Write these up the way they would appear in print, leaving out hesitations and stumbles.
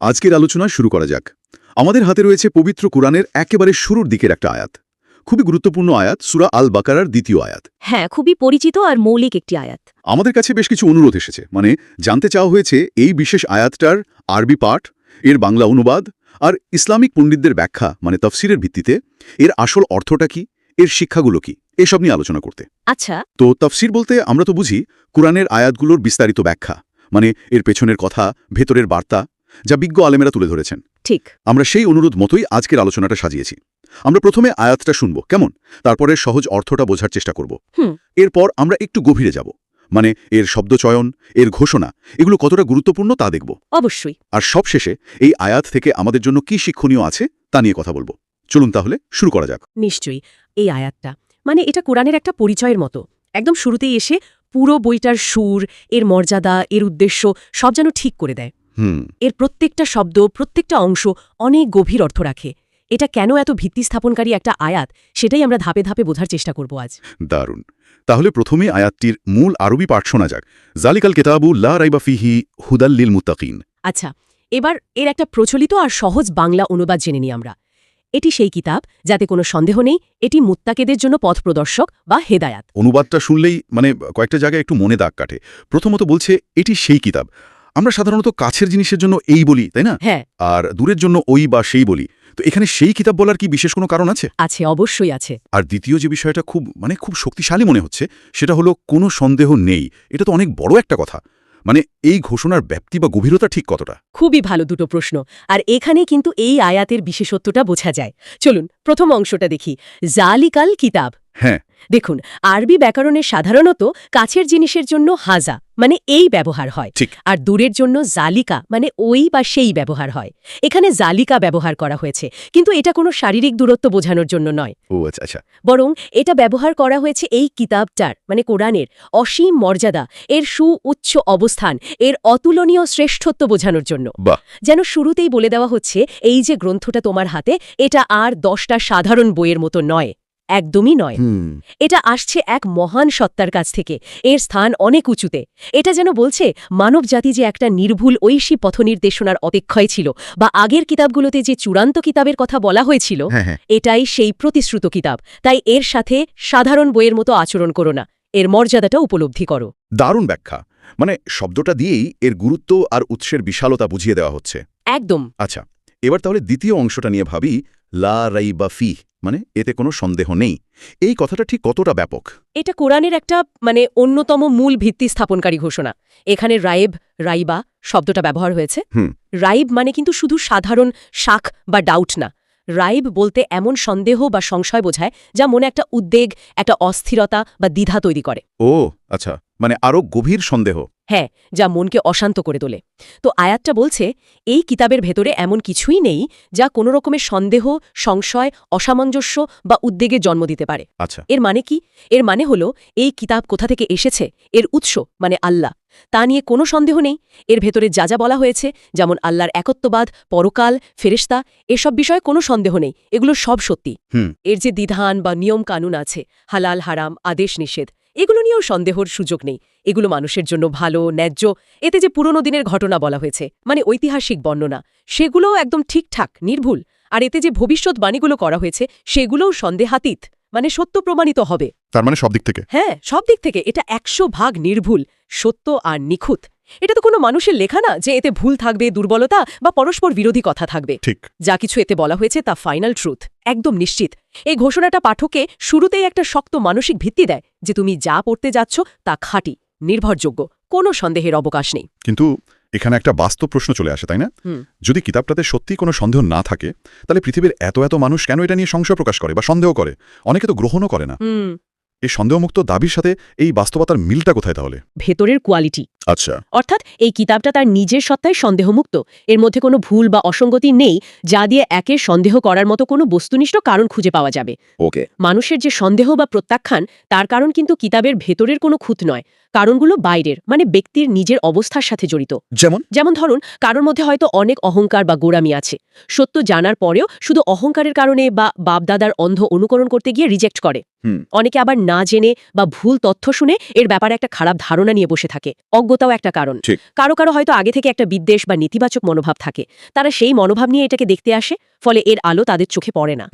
আজকের আলোচনা শুরু করা যাক। আমাদের হাতে রয়েছে পবিত্র কুরআনের একেবারে শুরুর দিকের একটা আয়াত। খুবই গুরুত্বপূর্ণ আয়াত, সূরা আল বাকারার দ্বিতীয় আয়াত। হ্যাঁ, খুবই পরিচিত আর মৌলিক একটি আয়াত। আমাদের কাছে বেশ কিছু অনুরোধ এসেছে, মানে জানতে চাওয়া হয়েছে এই বিশেষ আয়াতটার আরবি পাঠ, এর বাংলা অনুবাদ আর ইসলামিক পণ্ডিতদের ব্যাখ্যা মানে তাফসিরের ভিত্তিতে এর আসল অর্থটা কি, এর শিক্ষাগুলো কি, এসব নিয়ে আলোচনা করতে। আচ্ছা। তো তাফসির বলতে আমরা তো বুঝি কুরআনের আয়াতগুলোর বিস্তারিত ব্যাখ্যা, মানে এর পেছনের কথা, ভেতরের বার্তা, যা বিজ্ঞ আলেমেরা তুলে ধরেছেন। ঠিক। আমরা সেই অনুরোধ মতোই আজকের আলোচনাটা সাজিয়েছি। আমরা প্রথমে আয়াতটা শুনব, কেমন? তারপরে সহজ অর্থটা বোঝার চেষ্টা করব। এরপর আমরা একটু গভীরে যাব, মানে এর শব্দচয়ন, এর ঘোষণা, এগুলো কতটা গুরুত্বপূর্ণ তা দেখব। অবশ্যই। আর সবশেষে এই আয়াত থেকে আমাদের জন্য কি শিক্ষণীয় আছে তা নিয়ে কথা বলবো। চলুন তাহলে শুরু করা যাক। নিশ্চয়ই। এই আয়াতটা মানে এটা কোরআনের একটা পরিচয়ের মতো। একদম শুরুতেই এসে পুরো বইটার সুর, এর মর্যাদা, এর উদ্দেশ্য সব যেন ঠিক করে দেয়। এর প্রত্যেকটা শব্দ, প্রত্যেকটা অংশ অনেক গভীর অর্থ রাখে। এটা কেন এত ভিত্তি স্থাপনকারী একটা আয়াত, সেটাই আমরা ধাপে ধাপে বোঝার চেষ্টা করব আজ। দারুণ। তাহলে প্রথমে আয়াতটির মূল আরবি পাঠ শোনা যাক। জালিকাল কিতাবু লা রাইবা ফিহি হুদাল লিল মুত্তাকিন। আচ্ছা, এবার এর একটা প্রচলিত আর সহজ বাংলা অনুবাদ জেনে নিই আমরা। এটি সেই কিতাব যাতে কোনো সন্দেহ নেই, এটি মুত্তাকিদের জন্য পথ প্রদর্শক বা হেদায়াত। অনুবাদটা শুনলেই মানে কয়েকটা জায়গায় একটু মনে দাগ কাটে। প্রথমত বলছে এটি সেই কিতাব। আমরা সাধারণত কাছের জিনিসের জন্য এই বলি, তাই না? হ্যাঁ। আর দূরের জন্য ওই বা সেই বলি। তো এখানে সেই কিতাব বলার কি বিশেষ কোনো কারণ আছে? আছে, অবশ্যই আছে। আর দ্বিতীয় যে বিষয়টা খুব শক্তিশালী মনে হচ্ছে, সেটা হলো কোনো সন্দেহ নেই। এটা তো অনেক বড় একটা কথা। মানে এই ঘোষণার ব্যাপ্তি বা গভীরতা ঠিক কতটা? খুবই ভালো দুটো প্রশ্ন। আর এখানে কিন্তু এই আয়াতের বিশেষত্বটা বোঝা যায়। চলুন প্রথম অংশটা দেখি। জালিকাল কিতাব। হ্যাঁ। দেখুন, আরবি ব্যাকরণে সাধারণত কাছের জিনিসের জন্য হাজা মানে এই ব্যবহার হয়, ঠিক। আর দূরের জন্য জালিকা মানে ওই বা সেই ব্যবহার হয়। এখানে জালিকা ব্যবহার করা হয়েছে, কিন্তু এটা কোনো শারীরিক দূরত্ব বোঝানোর জন্য নয়। ও আচ্ছা আচ্ছা। বরং এটা ব্যবহার করা হয়েছে এই কিতাবটার মানে কোরআনের অসীম মর্যাদা, এর সুউচ্চ অবস্থান, এর অতুলনীয় শ্রেষ্ঠত্ব বোঝানোর জন্য। বাহ। যেন শুরুতেই বলে দেওয়া হচ্ছে এই যে গ্রন্থটা তোমার হাতে, এটা আর 10টা সাধারণ বইয়ের মতো নয়, একদমই নয়। এটা আসছে এক মহান সত্তার কাছ থেকে, এর স্থান অনেক উঁচুতে। এটা যেন বলছে মানবজাতি যে একটা নির্ভুল ঐশী পথনির্দেশনার অপেক্ষায় ছিল, বা আগের কিতাবগুলোতে যে চূড়ান্ত কিতাবের কথা বলা হয়েছিল, এটাই সেই প্রতিশ্রুত কিতাব। তাই এর সাথে সাধারণ বইয়ের মতো আচরণ করো না, এর মর্যাদাটা উপলব্ধি করো। দারুণ ব্যাখ্যা। মানে শব্দটা দিয়েই এর গুরুত্ব আর উৎসের বিশালতা বুঝিয়ে দেওয়া হচ্ছে। একদম। আচ্ছা, এবার তাহলে দ্বিতীয় অংশটা নিয়ে ভাবি। লা রাইবা ফিহ মানে এতে কোনো সন্দেহ নেই। এই কথাটা ঠিক কতটা ব্যাপক? এটা কোরআনের একটা অন্যতম মূল ভিত্তি স্থাপনকারী ঘোষণা। এখানে রায়েব, রাইবা শব্দটা ব্যবহার হয়েছে। রাইব মানে কিন্তু শুধু সাধারণ শাক বা ডাউট না। রাইব বলতে এমন সন্দেহ বা সংশয় বোঝায় যা মনে একটা উদ্বেগ, একটা অস্থিরতা বা দ্বিধা তৈরি করে। ও আচ্ছা, মানে আরও গভীর সন্দেহ। হ্যাঁ, যা মনকে অশান্ত করে তোলে। তো আয়াতটা বলছে এই কিতাবের ভেতরে এমন কিছুই নেই যা কোনো রকমের সন্দেহ, সংশয়, অসামঞ্জস্য বা উদ্বেগে জন্ম দিতে পারে। আচ্ছা। এর মানে কি? এর মানে হলো এই কিতাব কোথা থেকে এসেছে, এর উৎস মানে আল্লাহ, তা নিয়ে কোনো সন্দেহ নেই। এর ভেতরে যা যা বলা হয়েছে, যেমন আল্লাহর একত্ববাদ, পরকাল, ফেরেশতা, এসব বিষয়ে কোনো সন্দেহ নেই, এগুলো সব সত্যি। এর যে বিধান বা নিয়ম কানুন আছে, হালাল হারাম, আদেশ নিষেধ, এগুলো নিয়েও সন্দেহর সুযোগ নেই। এগুলো মানুষের জন্য ভালো, ন্যায্য। এতে যে পুরনো দিনের ঘটনা বলা হয়েছে মানে ঐতিহাসিক বর্ণনা, সেগুলোও একদম ঠিকঠাক, নির্ভুল। আর এতে যে ভবিষ্যৎবাণীগুলো করা হয়েছে সেগুলোও সন্দেহাতীত, মানে সত্য প্রমাণিত হবে। তার মানে সব দিক থেকে? হ্যাঁ, সব দিক থেকে এটা 100% নির্ভুল, সত্য আর নিখুঁত। এটা তো কোনো মানুষের লেখা না যে এতে ভুল থাকবে, দুর্বলতা বা পরস্পর বিরোধী কথা থাকবে। ঠিক। যা কিছু এতে বলা হয়েছে তা ফাইনাল ট্রুথ, একদম নিশ্চিত। এই ঘোষণাটা পাঠককে শুরুতেই একটা শক্ত মানসিক ভিত্তি দেয় যে তুমি যা পড়তে যাচ্ছ তা খাঁটি, নির্ভরযোগ্য, কোনো সন্দেহের অবকাশ নেই। কিন্তু এখানে একটা বাস্তব প্রশ্ন চলে আসে, তাই না? যদি কিতাবটাতে সত্যি কোনো সন্দেহ না থাকে, তাহলে পৃথিবীর এত এত মানুষ কেন এটা নিয়ে সংশয় প্রকাশ করে বা সন্দেহ করে? অনেকে তো গ্রহণও করে না। এই সন্দেহমুক্ত দাবির সাথে এই বাস্তবতার মিলটা কোথায় তাহলে? ভেতরের কোয়ালিটি। আচ্ছা। অর্থাৎ এই কিতাবটা তার নিজের সত্তায় সন্দেহমুক্ত, এর মধ্যে কোনো ভুল বা অসঙ্গতি নেই যা দিয়ে একে সন্দেহ করার মতো কোনো বস্তুনিষ্ঠ কারণ খুঁজে পাওয়া যাবে। ওকে। মানুষের যে সন্দেহ বা প্রত্যাখ্যান, তার কারণ কিন্তু কিতাবের ভেতরের কোনো খুঁত নয়, কারণগুলো বাইরের, মানে ব্যক্তির নিজের অবস্থার সাথে জড়িত। যেমন ধরুন, কারোর মধ্যে হয়তো অনেক অহংকার বা গোড়ামি আছে, সত্য জানার পরেও শুধু অহংকারের কারণে বা বাপদাদার অন্ধ অনুকরণ করতে গিয়ে রিজেক্ট করে। অনেকে আবার না জেনে বা ভুল তথ্য শুনে এর ব্যাপারে একটা খারাপ ধারণা নিয়ে বসে থাকে। অজ্ঞ যোগ্যতাও একটা কারণ ঠিক। কারো কারো হয়তো আগে থেকে একটা বিদ্বেষ বা নেতিবাচক মনোভাব থাকে তারা সেই মনোভাব নিয়ে এটাকে দেখতে আসে ফলে এর আলো তাদের চোখে পড়ে না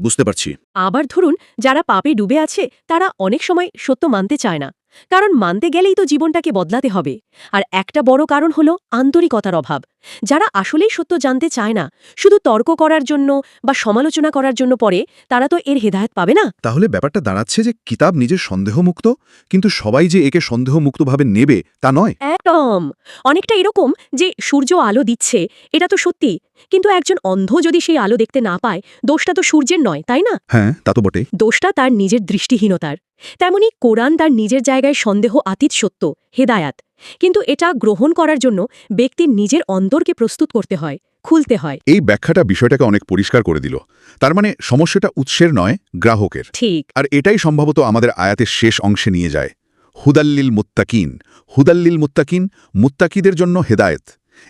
বুঝতে পারছি। আবার ধরুন যারা পাপে ডুবে আছে তারা অনেক সময় সত্য মানতে চায় না কারণ মানতে গেলেই তো জীবনটাকে বদলাতে হবে আর একটা বড় কারণ হলো আন্তরিকতার অভাব যারা আসলেই সত্য জানতে চায় না শুধু তর্ক করার জন্য বা সমালোচনা করার জন্য পড়ে তারা তো এর হেদায়েত পাবে না তাহলে ব্যাপারটা দাঁড়াচ্ছে যে কিতাব নিজের সন্দেহমুক্ত কিন্তু সবাই যে একে সন্দেহমুক্তভাবে নেবে তা নয়। একদম অনেকটা এরকম যে সূর্য আলো দিচ্ছে এটা তো সত্যি কিন্তু একজন অন্ধ যদি সেই আলো দেখতে না পায় দোষটা তো সূর্যের নয় তাই না হ্যাঁ, তা তো বটেই। দোষটা তার নিজের দৃষ্টিহীনতার তেমনি কোরআন তার নিজের জায়গায় সন্দেহ আতীত সত্য হেদায়াত কিন্তু এটা গ্রহণ করার জন্য ব্যক্তির নিজের অন্তরকে প্রস্তুত করতে হয় খুলতে হয় এই ব্যাখ্যাটা বিষয়টাকে অনেক পরিষ্কার করে দিল। তার মানে সমস্যাটা উৎসের নয়, গ্রাহকের। ঠিক আর এটাই সম্ভবত আমাদের আয়াতের শেষ অংশে নিয়ে যায়। হুদাল্লিল মুত্তাকিন, হুদাল্লিল মুত্তাকিন, মুত্তাকিদের জন্য হেদায়েত।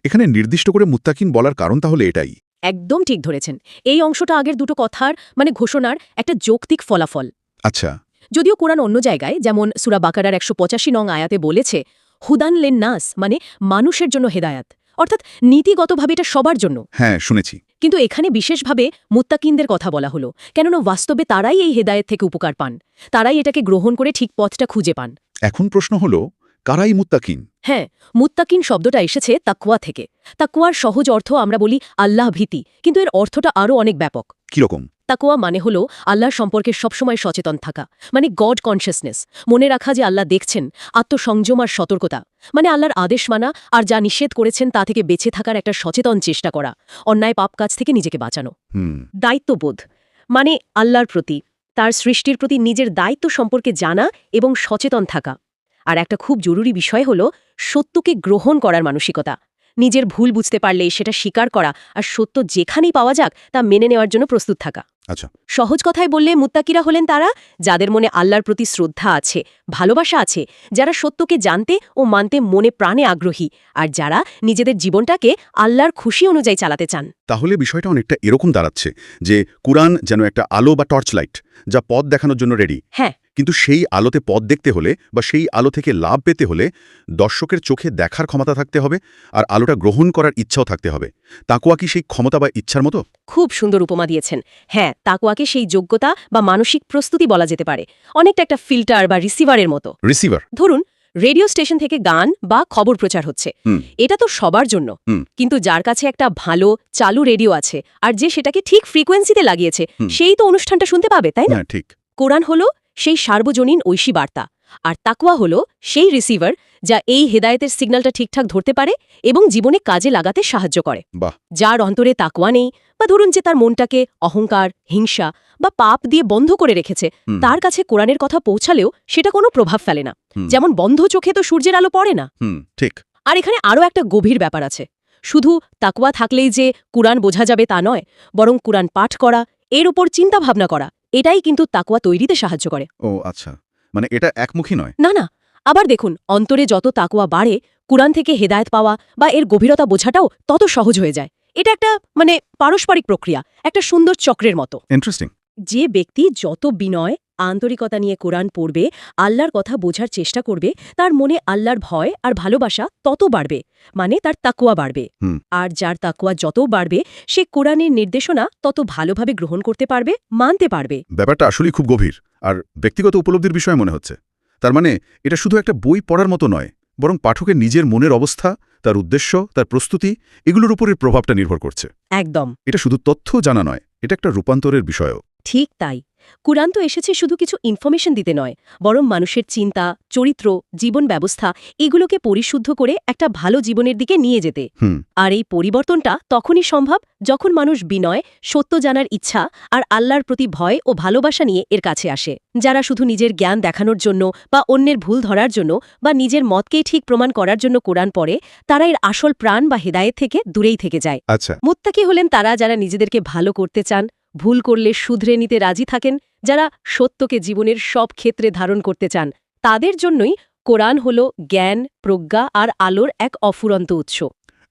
এখানে নির্দিষ্ট করে মুত্তাকিন বলার কারণ তাহলে এটাই। একদম ঠিক ধরেছেন এই অংশটা আগের দুটো কথার মানে ঘোষণার একটা যৌক্তিক ফলাফল আচ্ছা, যদিও কোরআন অন্য জায়গায় যেমন সূরা বাকারার ১৮৫ নং আয়াতে বলেছে হুদান লেন নাস মানে মানুষের জন্য হেদায়াত অর্থাৎ নীতিগতভাবে এটা সবার জন্য হ্যাঁ শুনেছি। কিন্তু এখানে বিশেষভাবে মুত্তাকিনদের কথা বলা হলো কেননা বাস্তবে তারাই এই হেদায়েত থেকে উপকার পান তারাই এটাকে গ্রহণ করে ঠিক পথটা খুঁজে পান এখন প্রশ্ন হলো, কারাই মুত্তাকিন? হ্যাঁ মুত্তাকিন শব্দটা এসেছে তাকওয়া থেকে তাকওয়ার সহজ অর্থ আমরা বলি আল্লাহ ভীতি কিন্তু এর অর্থটা আরও অনেক ব্যাপক কিরকম? তাকওয়া মানে হলো আল্লাহর সম্পর্কে সবসময় সচেতন থাকা মানে গড কনসিয়াসনেস মনে রাখা যে আল্লাহ দেখছেন আত্মসংযম আর সতর্কতা মানে আল্লাহর আদেশ মানা আর যা নিষেধ করেছেন তা থেকে বেঁচে থাকার একটা সচেতন চেষ্টা করা অন্যায় পাপ কাজ থেকে নিজেকে বাঁচানো দায়িত্ববোধ মানে আল্লাহর প্রতি তার সৃষ্টির প্রতি নিজের দায়িত্ব সম্পর্কে জানা এবং সচেতন থাকা আর একটা খুব জরুরি বিষয় হল সত্যকে গ্রহণ করার মানসিকতা নিজের ভুল বুঝতে পারলে সেটা স্বীকার করা আর সত্য যেখানেই পাওয়া যাক তা মেনে নেওয়ার জন্য প্রস্তুত থাকা আচ্ছা, সহজ কথায় বললে মুত্তাকিরা হলেন তারা যাদের মনে আল্লাহর প্রতি শ্রদ্ধা আছে ভালোবাসা আছে যারা সত্যকে জানতে ও মানতে মনে প্রাণে আগ্রহী আর যারা নিজেদের জীবনটাকে আল্লাহর খুশি অনুযায়ী চালাতে চান তাহলে বিষয়টা অনেকটা এরকম দাঁড়াচ্ছে যে কুরআন যেন একটা আলো বা টর্চ লাইট যা পথ দেখানোর জন্য রেডি। হ্যাঁ কিন্তু সেই আলোতে পথ দেখতে হলে বা সেই আলো থেকে লাভ পেতে হলে দর্শকের চোখে দেখার ক্ষমতা থাকতে হবে আর আলোটা গ্রহণ করার ইচ্ছাও থাকতে হবে। তাকওয়া কি সেই ক্ষমতা বা ইচ্ছার মতো? খুব সুন্দর উপমা দিয়েছেন হ্যাঁ তাকওয়াকে সেই যোগ্যতা বা মানসিক প্রস্তুতি বলা যেতে পারে অনেকটা একটা ফিল্টার বা রিসিভারের মতো। রিসিভার? ধরুন রেডিও স্টেশন থেকে গান বা খবর প্রচার হচ্ছে এটা তো সবার জন্য কিন্তু যার কাছে একটা ভালো চালু রেডিও আছে আর যে সেটাকে ঠিক ফ্রিকোয়েন্সিতে লাগিয়েছে সেই তো অনুষ্ঠানটা শুনতে পাবে তাই না? ঠিক। কোরআন হলো সেই সার্বজনীন ঐশী বার্তা আর তাকওয়া হলো সেই রিসিভার যা এই হেদায়েতের সিগন্যালটা ঠিকঠাক ধরতে পারে এবং জীবনে কাজে লাগাতে সাহায্য করে। বাহ। যার অন্তরে তাকওয়া নেই বা ধরুন যে তার মনটাকে অহংকার হিংসা বা পাপ দিয়ে বন্ধ করে রেখেছে তার কাছে কোরআনের কথা পৌঁছালেও সেটা কোনো প্রভাব ফেলে না যেমন বন্ধ চোখে তো সূর্যের আলো পড়ে না। ঠিক। আর এখানে আরও একটা গভীর ব্যাপার আছে শুধু তাকওয়া থাকলেই যে কুরআন বোঝা যাবে তা নয় বরং কুরআন পাঠ করা এর উপর চিন্তা ভাবনা করা এটাই কিন্তু তাকওয়া তৈরিতে সাহায্য করে। ও আচ্ছা, মানে এটা একমুখী নয়। না না আবার দেখুন অন্তরে যত তাকওয়া বাড়ে কুরআন থেকে হেদায়েত পাওয়া বা এর গভীরতা বোঝাটাও তত সহজ হয়ে যায়। এটা একটা মানে পারস্পরিক প্রক্রিয়া একটা সুন্দর চক্রের মতো। ইন্টারেস্টিং। যে ব্যক্তি যত বিনয় আন্তরিকতা নিয়ে কোরআন পড়বে আল্লাহর কথা বোঝার চেষ্টা করবে তার মনে আল্লাহর ভয় আর ভালোবাসা তত বাড়বে মানে তার তাকওয়া বাড়বে আর যার তাকওয়া যত বাড়বে সে কোরআনের নির্দেশনা তত ভালোভাবে গ্রহণ করতে পারবে মানতে পারবে। ব্যাপারটা আসলেই খুব গভীর আর ব্যক্তিগত উপলব্ধির বিষয় মনে হচ্ছে। তার মানে এটা শুধু একটা বই পড়ার মতো নয় বরং পাঠকের নিজের মনের অবস্থা তার উদ্দেশ্য তার প্রস্তুতি এগুলোর উপরের প্রভাবটা নির্ভর করছে। একদম। এটা শুধু তথ্য জানা নয়, এটা একটা রূপান্তরের বিষয়ও। ঠিক তাই কুরআন তো এসেছে শুধু কিছু ইনফরমেশন দিতে নয় বরং মানুষের চিন্তা চরিত্র জীবন ব্যবস্থা এগুলোকে পরিশুদ্ধ করে একটা ভালো জীবনের দিকে নিয়ে যেতে। আর এই পরিবর্তনটা তখনই সম্ভব যখন মানুষ বিনয় সত্য জানার ইচ্ছা আর আল্লাহর প্রতি ভয় ও ভালোবাসা নিয়ে এর কাছে আসে। যারা শুধু নিজের জ্ঞান দেখানোর জন্য বা অন্যের ভুল ধরার জন্য বা নিজের মতকেই ঠিক প্রমাণ করার জন্য কোরআন পড়ে তারা এর আসল প্রাণ বা হেদায়েত থেকে দূরেই থেকে যায়। আচ্ছা, মুত্তাকি হলেন তারা যারা নিজেদেরকে ভালো করতে চান ভুল করলে শুধরে নিতে রাজি থাকেন যারা সত্যকে জীবনের সব ক্ষেত্রে ধারণ করতে চান তাদের জন্যই কোরআন হল জ্ঞান প্রজ্ঞা আর আলোর এক অফুরন্ত উৎস।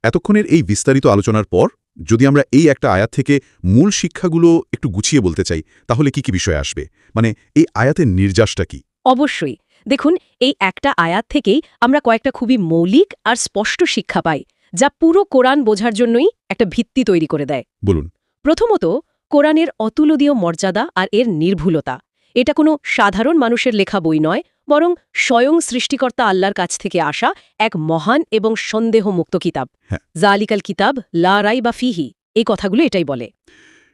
এতক্ষণের এই বিস্তারিত আলোচনার পর যদি আমরা এই একটা আয়াত থেকে মূল শিক্ষাগুলো একটু গুছিয়ে বলতে চাই তাহলে কি কি বিষয় আসবে? মানে এই আয়াতের নির্যাসটা কি? অবশ্যই দেখুন, এই একটা আয়াত থেকেই আমরা কয়েকটা খুবই মৌলিক আর স্পষ্ট শিক্ষা পাই, যা পুরো কোরআন বোঝার জন্যই একটা ভিত্তি তৈরি করে দেয়। বলুন। প্রথমত, কোরআনের অতুলনীয় মর্যাদা আর এর নির্ভুলতা। এটা কোনো সাধারণ মানুষের লেখা বই নয়, বরং স্বয়ং সৃষ্টিকর্তা আল্লাহর কাছ থেকে আসা এক মহান এবং সন্দেহমুক্ত কিতাব। হ্যাঁ। জালিকাল কিতাব লা রাইবা ফিহি, এই কথাগুলো এটাই বলে।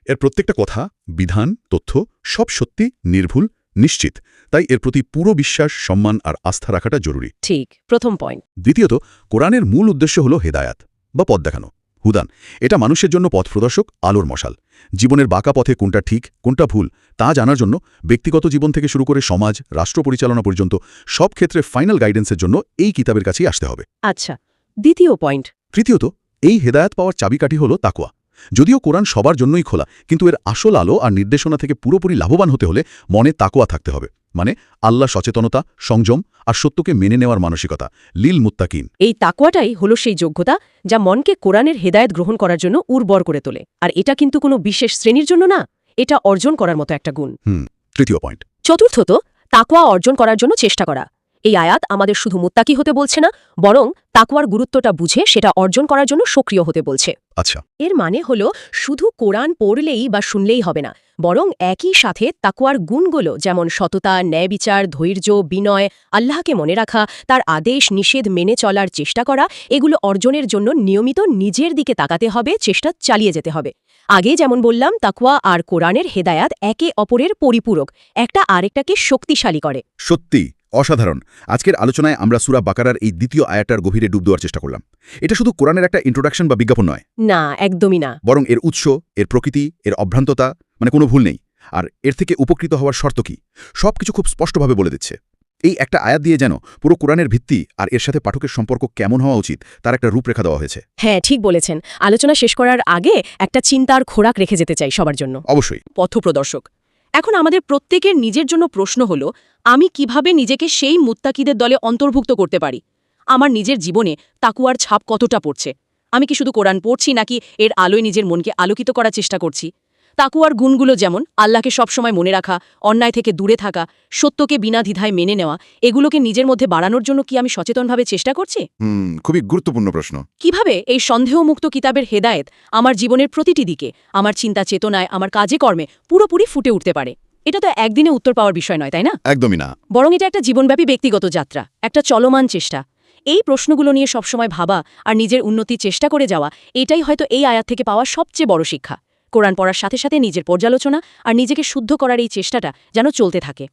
এর প্রত্যেকটা কথা, বিধান, তথ্য সব সত্যি, নির্ভুল, নিশ্চিত। তাই এর প্রতি পুরো বিশ্বাস, সম্মান আর আস্থা রাখাটা জরুরি। ঠিক, প্রথম পয়েন্ট। দ্বিতীয়ত, কোরআনের মূল উদ্দেশ্য হল হেদায়াত বা পথ দেখানো, হুদান। এটা মানুষের জন্য পথ প্রদর্শক, আলোর মশাল। জীবনের বাঁকা পথে কোনটা ঠিক, কোনটা ভুল তা জানার জন্য ব্যক্তিগত জীবন থেকে শুরু করে সমাজ, রাষ্ট্র পরিচালনা পর্যন্ত সব ক্ষেত্রে ফাইনাল গাইডেন্সের জন্য এই কিতাবের কাছেই আসতে হবে। আচ্ছা, দ্বিতীয় পয়েন্ট। তৃতীয়ত, এই হেদায়াত পাওয়ার চাবিকাঠি হল তাকওয়া। যদিও কোরআন সবার জন্যই খোলা, কিন্তু এর আসল আলো আর নির্দেশনা থেকে পুরোপুরি লাভবান হতে হলে মনে তাকওয়া থাকতে হবে। মানে আল্লাহ সচেতনতা, সংযম আর সত্যকে মেনে নেওয়ার মানসিকতা, লিল মুত্তাকিন। এই তাকওয়াটাই হলো সেই যোগ্যতা যা মনকে কোরআনের হেদায়েত গ্রহণ করার জন্য উর্বর করে তোলে। আর এটা কিন্তু কোনো বিশেষ শ্রেণীর জন্য না, এটা অর্জন করার মতো একটা গুণ। তৃতীয় পয়েন্ট। চতুর্থত, তাকওয়া অর্জন করার জন্য চেষ্টা করা। এই আয়াত আমাদের শুধু মুত্তাকি হতে বলছে না, বরং তাকওয়ার গুরুত্বটা বুঝে সেটা অর্জন করার জন্য সক্রিয় হতে বলছে। আচ্ছা। এর মানে হলো শুধু কোরআন পড়লেই বা শুনলেই হবে না, বরং একই সাথে তাকওয়ার গুণগুলো, যেমন সততা, ন্যায়বিচার, ধৈর্য, বিনয়, আল্লাহকে মনে রাখা, তার আদেশ নিষেধ মেনে চলার চেষ্টা করা, এগুলো অর্জনের জন্য নিয়মিত নিজের দিকে তাকাতে হবে, চেষ্টা চালিয়ে যেতে হবে। আগে যেমন বললাম, তাকওয়া আর কোরআনের হেদায়াত একে অপরের পরিপূরক, একটা আরেকটাকে শক্তিশালী করে। সত্যি অসাধারণ। আজকের আলোচনায় আমরা সূরা বাকারার এই দ্বিতীয় আয়াতটার গভীরে ডুব দেওয়ার চেষ্টা করলাম। এটা শুধু কোরআনের একটা ইন্ট্রোডাকশন বা বিজ্ঞাপন নয়। না, একদমই না। বরং এর উৎস, এর প্রকৃতি, এর অভ্রান্ততা, মানে কোনো ভুল নেই। আর এর থেকে উপকৃত হওয়ার শর্ত কি, সবকিছু খুব স্পষ্টভাবে বলে দিচ্ছে। এই একটা আয়াত দিয়ে যেন পুরো কোরআনের ভিত্তি আর এর সাথে পাঠকের সম্পর্ক কেমন হওয়া উচিত তার একটা রূপরেখা দেওয়া হয়েছে। হ্যাঁ, ঠিক বলেছেন। আলোচনা শেষ করার আগে একটা চিন্তার খোরাক রেখে যেতে চাই সবার জন্য। অবশ্যই। পথপ্রদর্শক। এখন আমাদের প্রত্যেকের নিজের জন্য প্রশ্ন হলো, আমি কিভাবে নিজেকে সেই মুত্তাকিদের দলে অন্তর্ভুক্ত করতে পারি? আমার নিজের জীবনে তাকওয়ার ছাপ কতটা পড়ছে? আমি কি শুধু কোরআন পড়ছি, নাকি এর আলোয় নিজের মনকে আলোকিত করার চেষ্টা করছি? তাকওয়ার গুণগুলো যেমন আল্লাহকে সবসময় মনে রাখা, অন্যায় থেকে দূরে থাকা, সত্যকে বিনা দ্বিধায় মেনে নেওয়া, এগুলোকে নিজের মধ্যে বাড়ানোর জন্য কি আমি সচেতনভাবে চেষ্টা করছি? খুবই গুরুত্বপূর্ণ প্রশ্ন। কিভাবে এই সন্দেহমুক্ত কিতাবের হেদায়েত আমার জীবনের প্রতিটি দিকে, আমার চিন্তা চেতনায়, আমার কাজে কর্মে পুরোপুরি ফুটে উঠতে পারে? এটা তো একদিনে উত্তর পাওয়ার বিষয় নয়, তাই না? একদমই না। বরং এটা একটা জীবনব্যাপী ব্যক্তিগত যাত্রা, একটা চলমান চেষ্টা। এই প্রশ্নগুলো নিয়ে সবসময় ভাবা আর নিজের উন্নতির চেষ্টা করে যাওয়া, এটাই হয়তো এই আয়াত থেকে পাওয়া সবচেয়ে বড় শিক্ষা। কোরআন পড়ার সাথে সাথে নিজের পর্যালোচনা আর নিজেকে শুদ্ধ করার এই চেষ্টাটা যেন চলতে থাকে।